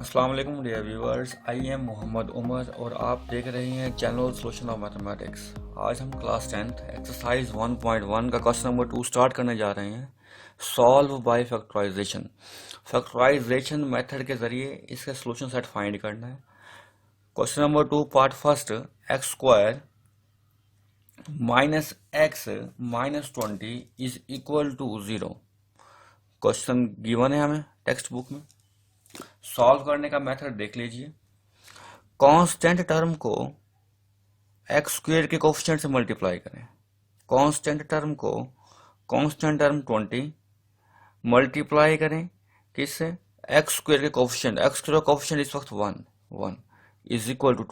अस्सलाम वालेकुम dear viewers, I am Mohammad Umar और आप देख रहे हैं चैनल सोल्यूशन ऑफ मैथमेटिक्स। आज हम क्लास 10th एक्सरसाइज 1.1 का क्वेश्चन नंबर 2 स्टार्ट करने जा रहे हैं। Solve by factorization. Factorization method के ज़रिए इसका सोल्यूशन सेट फाइंड करना है। Question number 2 part first, x square minus x minus 20 is equal to 0। Question given है हमें टेक्स्ट बुक में। सॉल्व करने का मेथड देख लीजिए। कांस्टेंट टर्म को एक्स स्क्वेयर के कोफिशिएंट से मल्टीप्लाई करें। कांस्टेंट टर्म को कांस्टेंट टर्म 20 मल्टीप्लाई करें किससे? एक्स स्क्वेयर के कोफिशिएंट। एक्स स्क्वेयर का कोफिशिएंट इस वक्त 1 इज इक्वल टू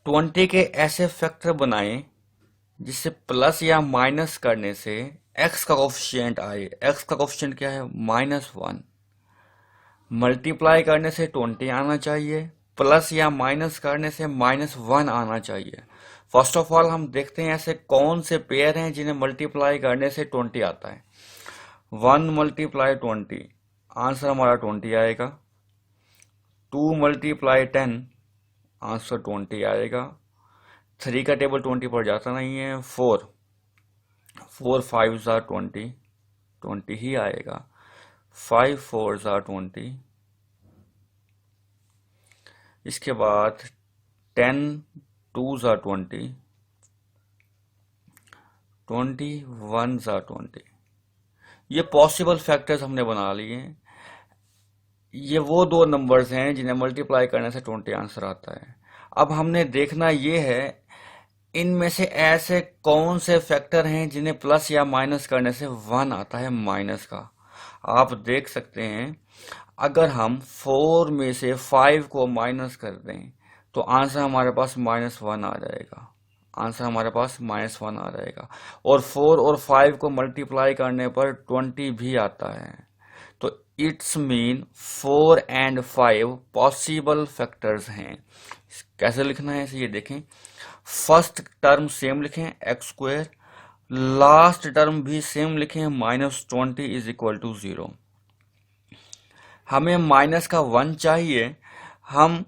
20 के ऐसे फैक्टर बनाएं जिससे प्लस या माइनस करने से एक्स का कोफिशिएंट आए। एक्स का कोफिशिएंट क्या है? -1। मल्टीप्लाई करने से 20 आना चाहिए, प्लस या माइनस करने से -1 आना चाहिए। फर्स्ट ऑफ ऑल हम देखते हैं ऐसे कौन से पेयर हैं जिन्हें मल्टीप्लाई करने से 20 आता है। 1 मल्टीप्लाई 20, आंसर हमारा 20 आएगा। 2 मल्टीप्लाई 10, आंसर 20 आएगा। 3 का टेबल 20 पर जाता नहीं है। 4 5 ज़ा 20 ही आएगा। 5 4 ज़ा 20। इसके बाद 10 2 ज़ा 20, 1 ज़ा 20। ये पॉसिबल फैक्टर्स हमने बना लिए हैं। ये वो दो नंबर्स हैं जिन्हें मल्टीप्लाई करने से 20 आंसर आता है। अब हमने देखना ये है इनमें से ऐसे कौन से फैक्टर हैं जिन्हें प्लस या माइनस करने से 1 आता है माइनस का। आप देख सकते हैं अगर हम 4 में से 5 को माइनस कर दें तो आंसर हमारे पास -1 आ जाएगा। आंसर हमारे पास -1 आ जाएगा। और 4 और 5 को मल्टीप्लाई करने पर 20 भी आता है। तो it's mean 4 and 5 possible factors हैं। कैसे लिखना है इसे ये देखें। फर्स्ट टर्म सेम लिखें एक्स स्क्वायर, लास्ट टर्म भी सेम लिखें -20 इज इक्वल टू 0। हमें माइनस का 1 चाहिए, हम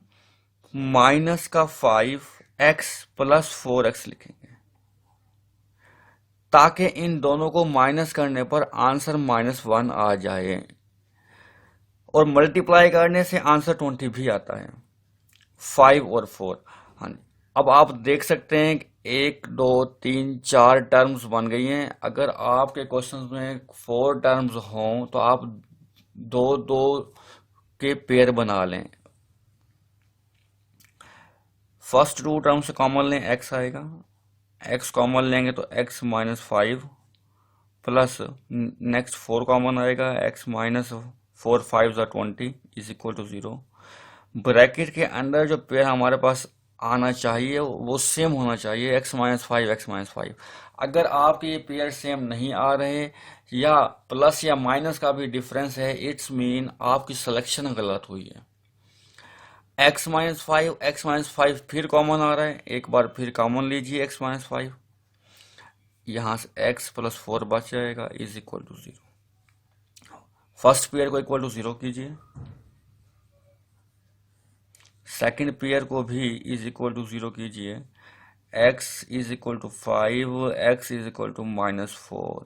माइनस का 5x प्लस 4x लिखेंगे ताकि इन दोनों को माइनस करने पर आंसर -1 आ जाए और मल्टीप्लाई करने से आंसर 20 भी आता है। 5 और 4। हाँ जी, अब आप देख सकते हैं 1 2 3 4 टर्म्स बन गई हैं। अगर आपके क्वेश्चन में 4 टर्म्स हों तो आप 2 2 के पेयर बना लें। फर्स्ट 2 टर्म से कॉमन लें, x आएगा। x कॉमन लेंगे तो x -5 प्लस नेक्स्ट 4 कॉमन आएगा, x -4 5 ज़ा 20 इज इक्वल टू 0। ब्रैकेट के अंदर जो पेयर हमारे पास आना चाहिए वो सेम होना चाहिए, x -5 x -5। अगर आपके ये पेयर सेम नहीं आ रहे या प्लस या माइनस का भी डिफरेंस है, इट्स मीन आपकी सिलेक्शन गलत हुई है। x -5 फिर कॉमन आ रहा है, एक बार फिर कॉमन लीजिए x -5, यहाँ से x प्लस 4 बच जाएगा is equal to 0। First pair को इक्वल टू 0 कीजिए, सेकंड पेयर को भी इज इक्वल टू 0 कीजिए। x is equal to 5, x is equal to -4।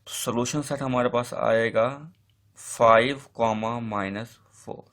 तो सोल्यूशन सेट हमारे पास आएगा 5, -4।